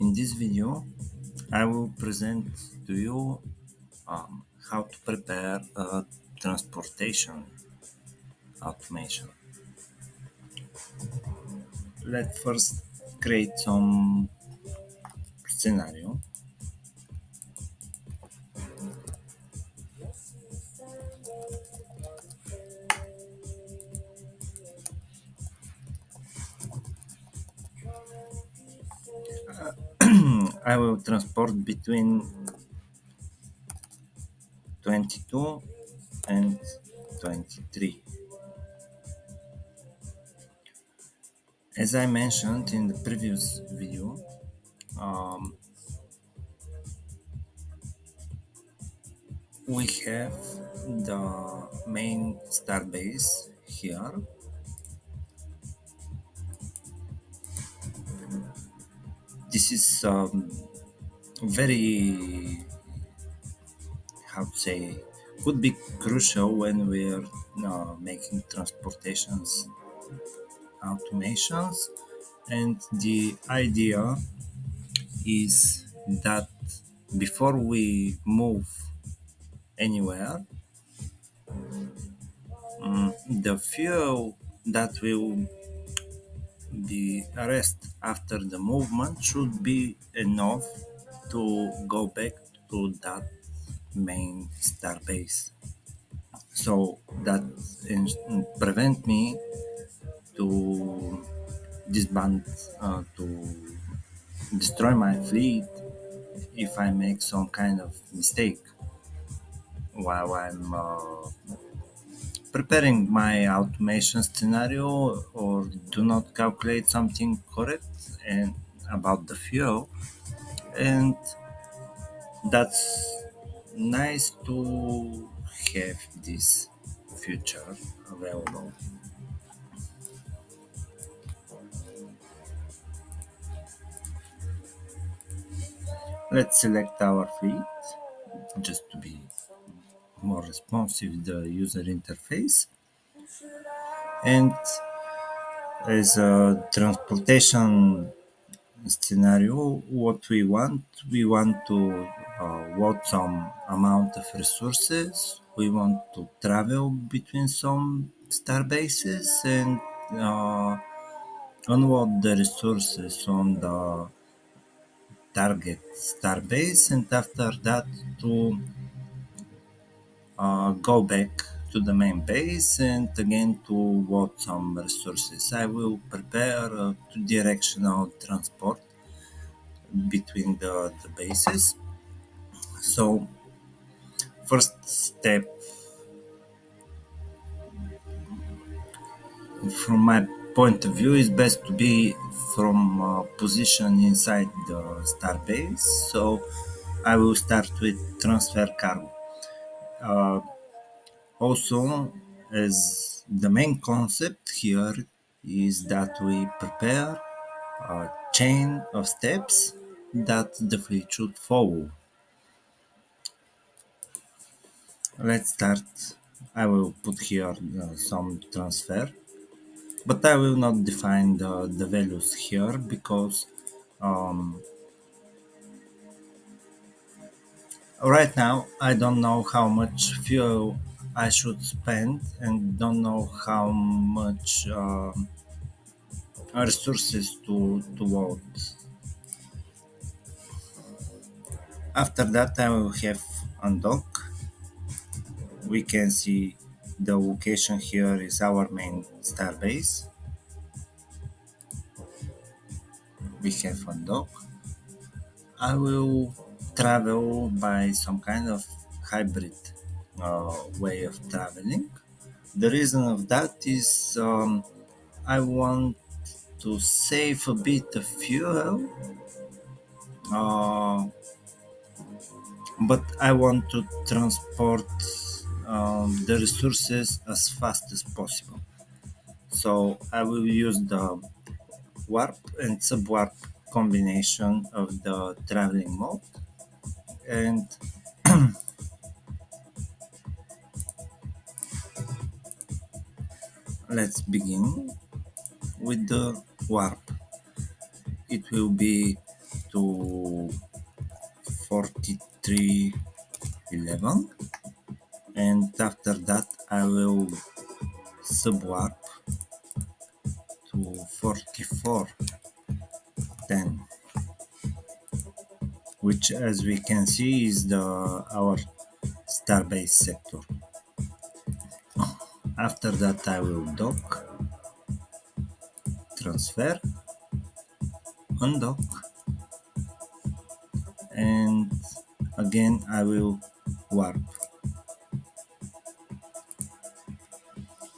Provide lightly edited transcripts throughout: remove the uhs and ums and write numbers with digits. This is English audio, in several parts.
In this video, I will present to you how to prepare a transportation automation. Let's first create some scenario. I will transport between 22 and 23. As I mentioned in the previous video, um, we have the main starbase here. This is very, how to say, could be crucial when we're making transportations automations. And the idea is that before we move anywhere, the fuel that will be rest after the movement should be enough to go back to that main starbase, so that prevent me to disband, to destroy my fleet if I make some kind of mistake while I'm preparing my automation scenario, or do not calculate something correct and about the fuel. And that's nice to have this feature available. Let's select our fleet just to be more responsive the user interface. And as a transportation scenario, what we want to load some amount of resources. We want to travel between some star bases and uh, unload the resources on the target starbase, and after that to go back to the main base and again to load some resources. I will prepare a two-directional transport between the bases. So first step from my point of view is best to be from position inside the starbase. So I will start with transfer cargo. Uh, Also, as the main concept here is that we prepare a chain of steps that the fleet should follow. Let's start. I will put here some transfer, but I will not define the values here because um, right now I don't know how much fuel I should spend and don't know how much resources to load. After that, I will have undock. We can see the location here is our main starbase. We have undock. I will travel by some kind of hybrid way of traveling. The reason of that is I want to save a bit of fuel, uh, but I want to transport the resources as fast as possible. So I will use the warp and subwarp combination of the traveling mode. And let's begin with the warp. It will be to 4311, and after that I will subwarp to 4410, which as we can see is the our starbase sector. After that I will dock, transfer, undock, and again I will warp.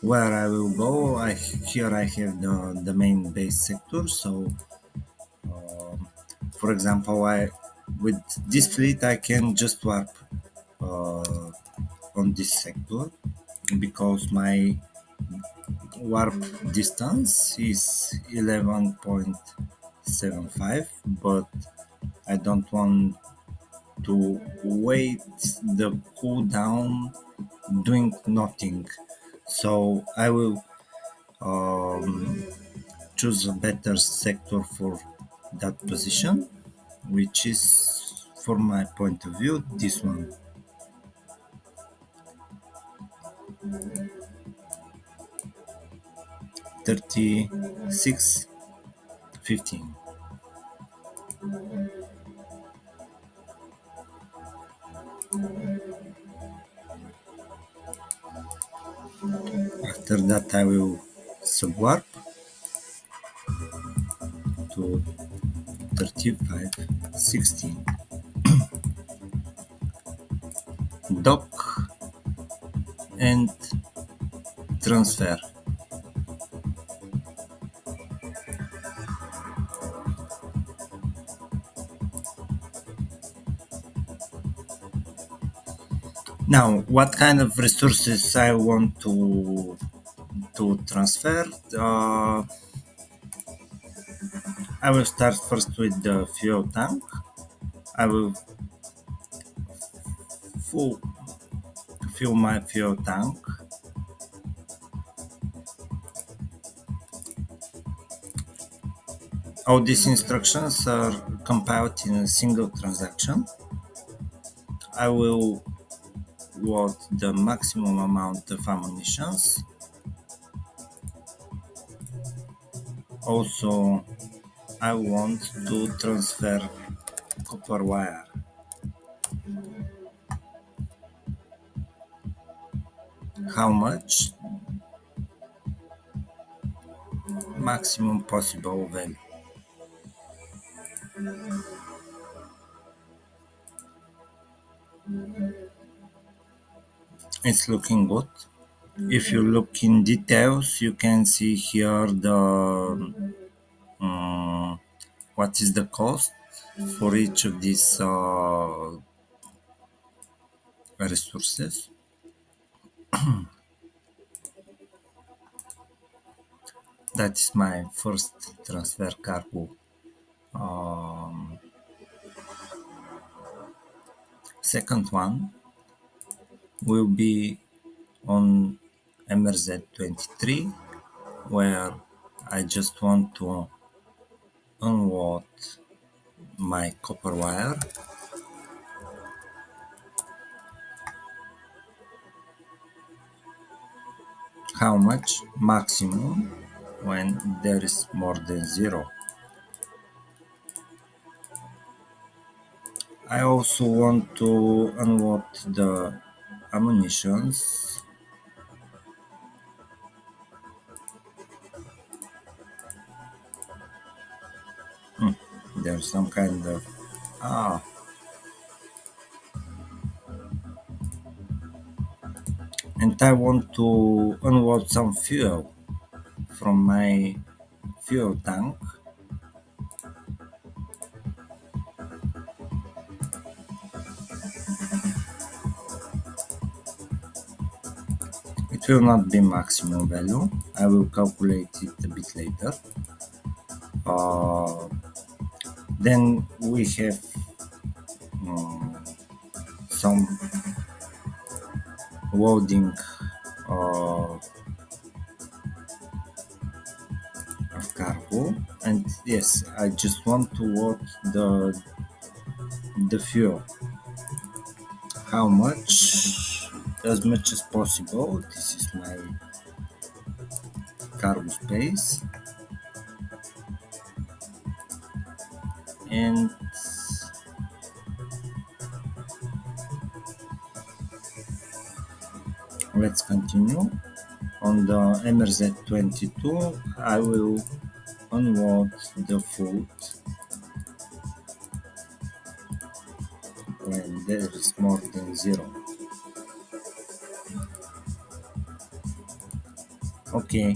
Where I will go, here I have the main base sector. So for example, I with this fleet I can just warp uh, on this sector because my warp distance is 11.75, but I don't want to wait the cooldown doing nothing. So I will choose a better sector for that position, which is, from my point of view, this one. 3615. After that I will subwarp to 3516, dock, and transfer. Now, what kind of resources I want to transfer? I will start first with the fuel tank. I will full fill my fuel tank. All these instructions are compiled in a single transaction. I will load the maximum amount of ammunitions. Also, I want to transfer copper wire. How much? Maximum possible value. It's looking good. If you look in details, you can see here the what is the cost for each of these resources. That is my first transfer cargo. Second one will be on MRZ-23, where I just want to unload my copper wire. How much? Maximum when there is more than zero. I also want to unload the ammunitions. There's some kind of and I want to unload some fuel from my fuel tank. It will not be maximum value. I will calculate it a bit later. Uh, then we have some loading cargo, and yes, I just want to load the fuel. How much? As much as possible. This is my cargo space, and let's continue. On the MRZ-22, I will unload the food when there is more than zero. Okay,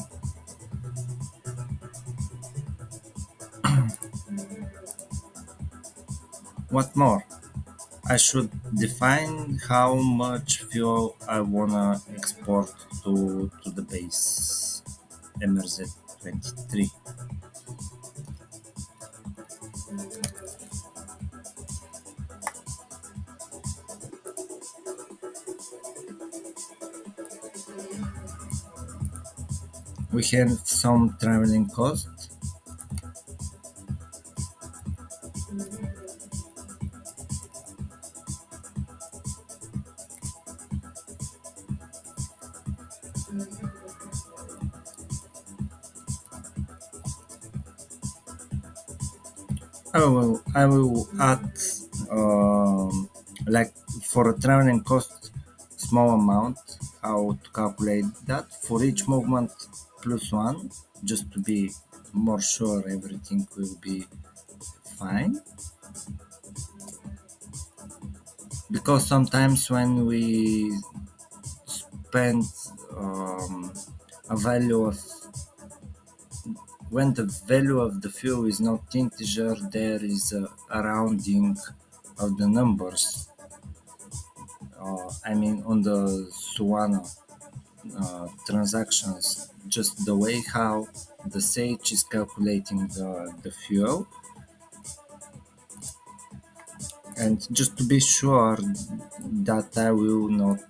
what more? I should define how much fuel I wanna export to the base MRZ-23. We have some traveling cost. I will add like for a traveling cost small amount how to calculate that for each movement plus one just to be more sure everything will be fine, because sometimes when we spend um, a value of when the value of the fuel is not integer, there is a rounding of the numbers. I mean, on the Suana transactions, just the way how the Sage is calculating the fuel, and just to be sure that I will not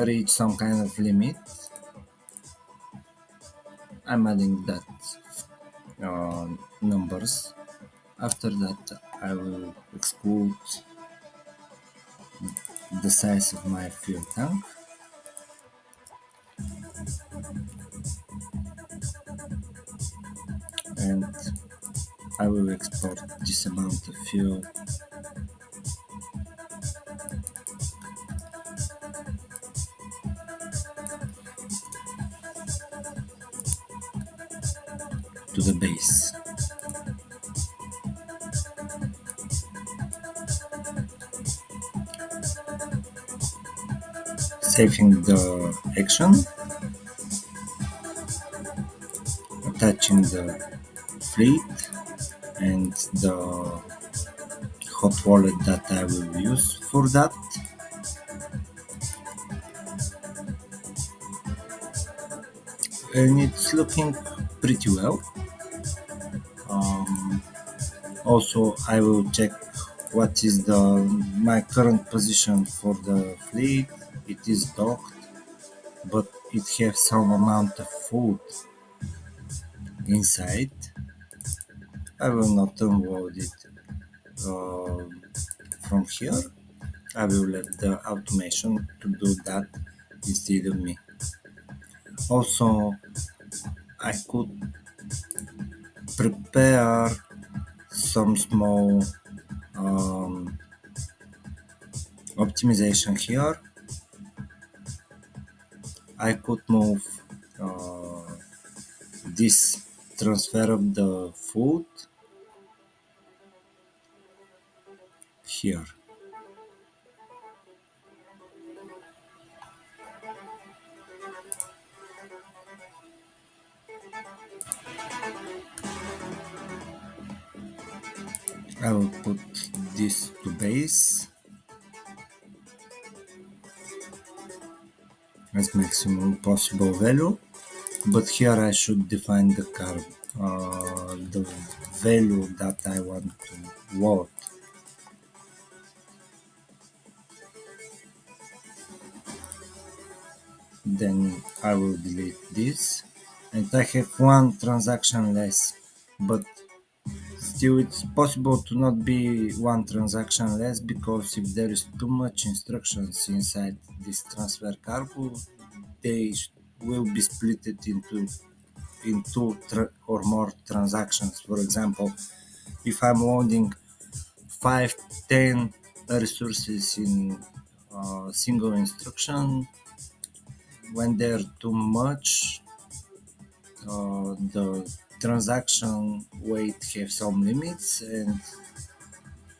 reach some kind of limit, I'm adding that numbers. After that, I will exclude the size of my fuel tank, and I will export this amount of fuel to the base. Saving the action, attaching the fleet and the hot wallet that I will use for that. And it's looking pretty well. Um, Also, I will check what is the my current position for the fleet. It is docked, but it has some amount of food inside. I will not unload it um, from here. I will let the automation to do that instead of me. Also, I could prepare some small um, optimization here. I could move uh, this transfer of the food here. I will put this to base as maximum possible value, but here I should define the value that I want to load. then I will delete this, and I have one transaction less. But still, it's possible to not be one transaction less, because if there is too much instructions inside this transfer cargo, they will be split in or more transactions. For example, if I'm loading 5, 10 resources in a single instruction, when they're too much, the transaction weight have some limits, and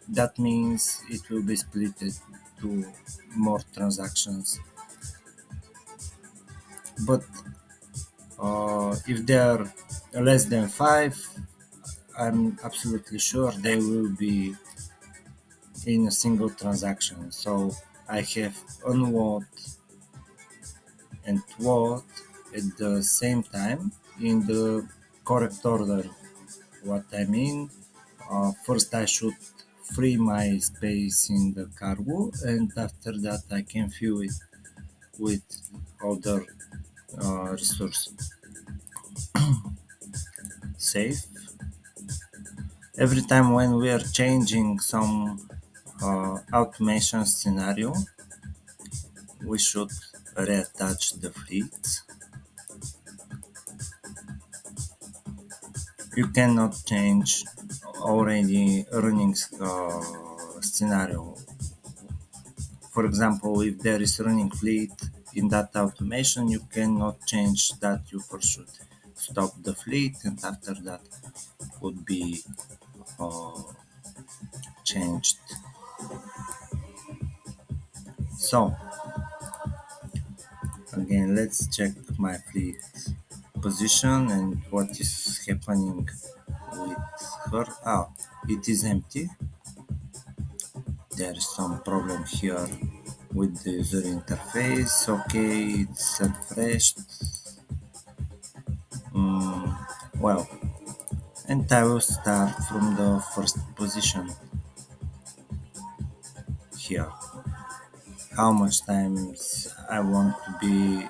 that means it will be split to more transactions. But if they are less than 5, I'm absolutely sure they will be in a single transaction. So I have unload and load at the same time in the correct order. What I mean, first I should free my space in the cargo, and after that I can fill it with other resources. Save. Every time when we are changing some automation scenario, we should reattach the fleet. You cannot change already running scenario. For example, if there is running fleet in that automation, you cannot change that. You first should stop the fleet, and after that would be uh, changed. So again, let's check my fleet position and what is happening with her. Oh, it is empty. There is some problem here with the user interface. Okay, it's refreshed. Well, and I will start from the first position here. How much times I want to be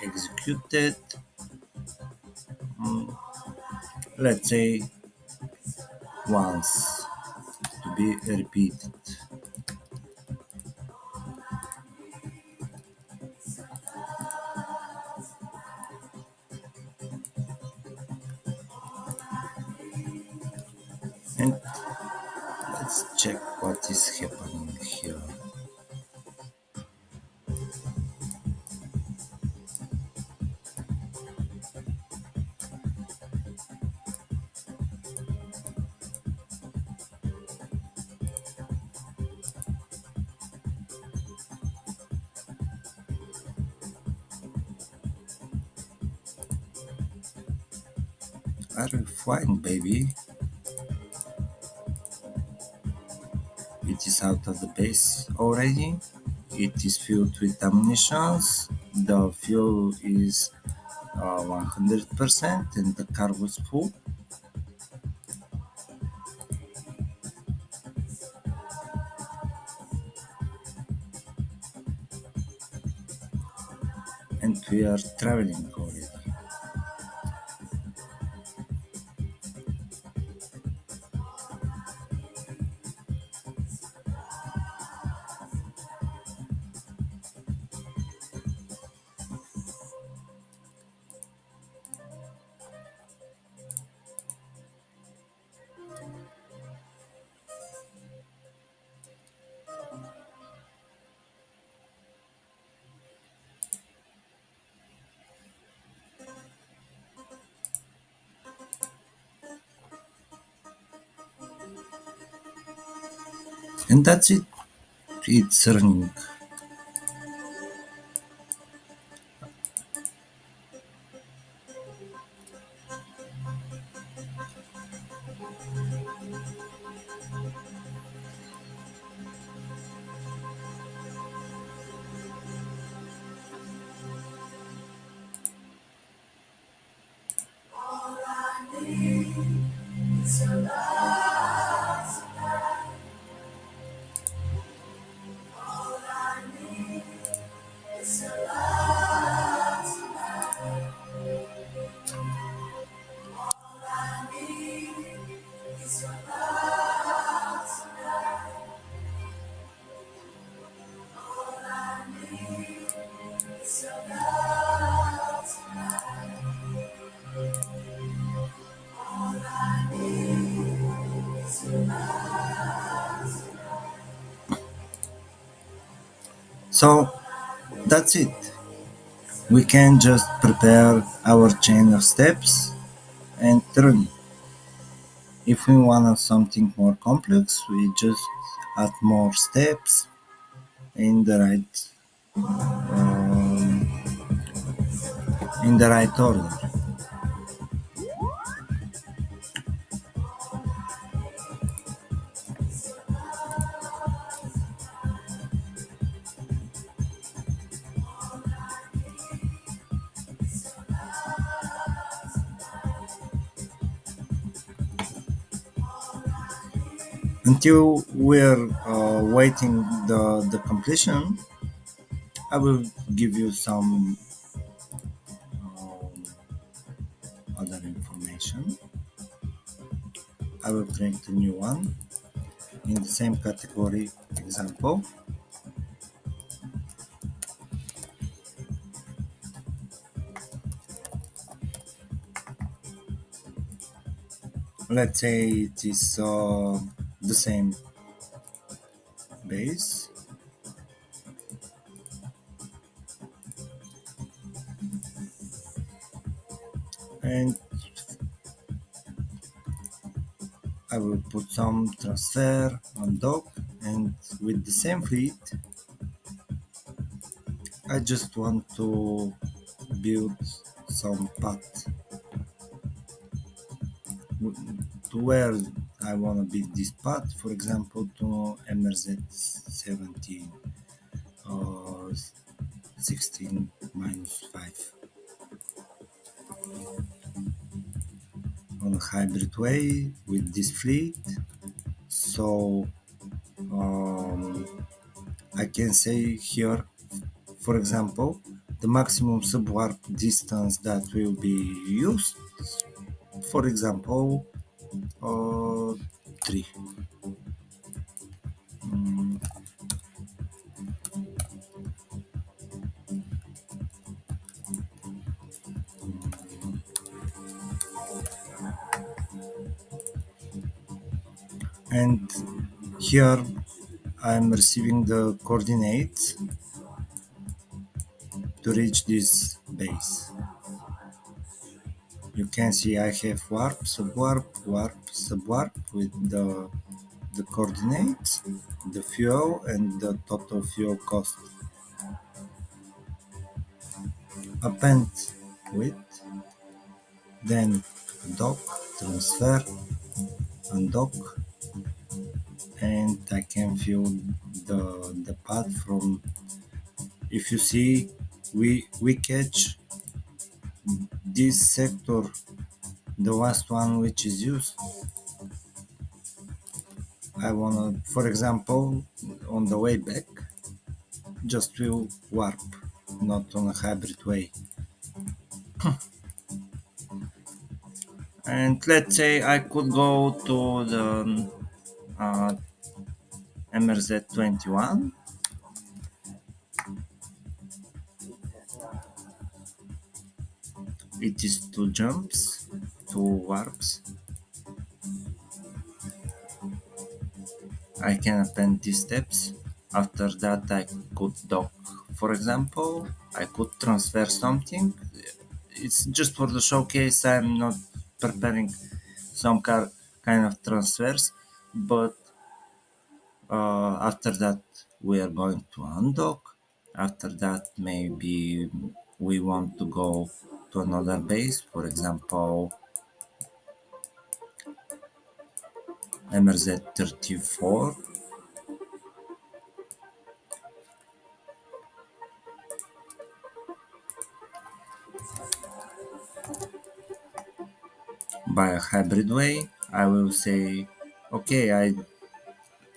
executed? Let's say once, to be repeated. And let's check what is happening here. Are you fine, baby? It is out of the base already. It is filled with ammunition. The fuel is 100% and the car was full. And we are traveling already. And that's it. It's running. So that's it. We can just prepare our chain of steps and run. If we want something more complex, we just add more steps in the um, right order. Until we're waiting the completion, I will give you some um, other information. I will create a new one in the same category example. Let's say it is the same base, and I will put some transfer on dock, and with the same fleet I just want to build some path to where I want to build this path, for example to MRZ 17 or 16 minus 5 on a hybrid way with this fleet. So um, I can say here, for example, the maximum subwarp distance that will be used, for example, 3. Mm, and here I'm receiving the coordinates to reach this base. You can see I have warp, subwarp with the coordinates, the fuel, and the total fuel cost. Append with, then dock, transfer, undock, and I can fill the path from. If you see, we catch this sector, the last one which is used. I wanna, for example, on the way back, just will warp, not on a hybrid way. And let's say I could go to the uh, MRZ 21. It is two jumps, two warps. I can append these steps. After that, I could dock. For example, I could transfer something. It's just for the showcase. I'm not preparing some kind of transfers, but after that, we are going to undock. After that, maybe we want to go to another base, for example, MRZ 34. By a hybrid way, I will say, okay, I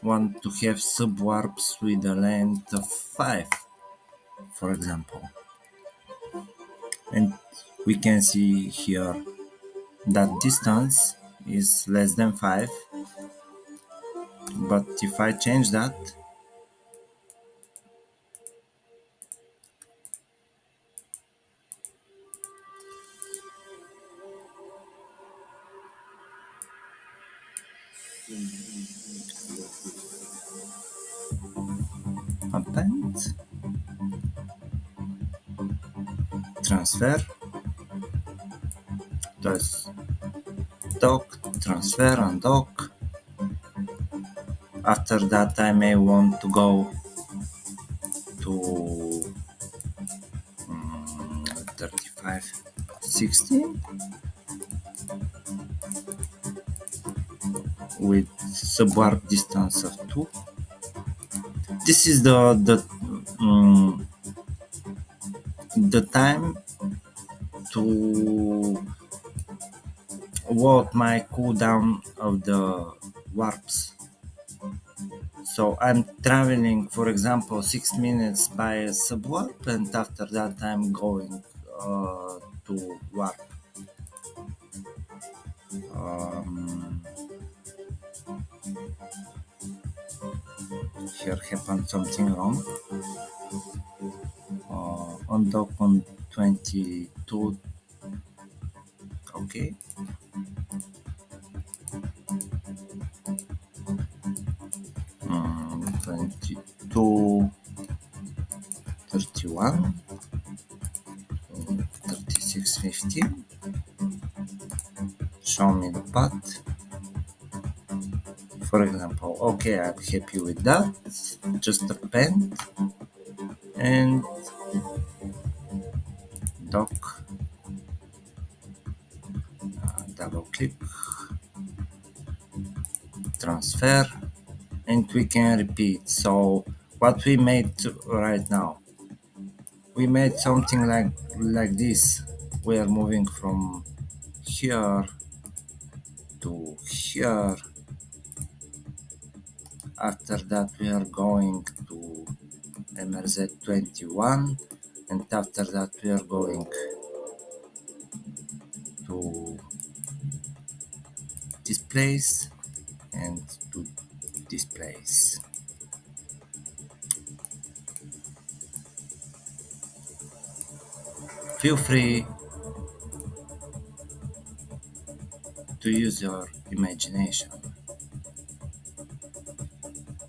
want to have subwarps with a length of 5, for example. And we can see here that distance is less than 5, but if I change that, append, transfer, does dock, transfer and dock. After that I may want to go to 35, 16 with subwarp distance of 2. This is the time to what my cooldown of the warps. So I'm traveling, for example, 6 minutes by a subwarp, and after that I'm going to warp. Um, Here happened something wrong. On dock on 22. Okay. 22, 31, 36, 15. Show me the path. For example, okay, I'm happy with that. Just append and dock, double click, transfer, and we can repeat. So what we made right now, we made something like this. We are moving from here to here. After that we are going to MRZ21, and after that we are going to this place and to this place. Feel free to use your imagination.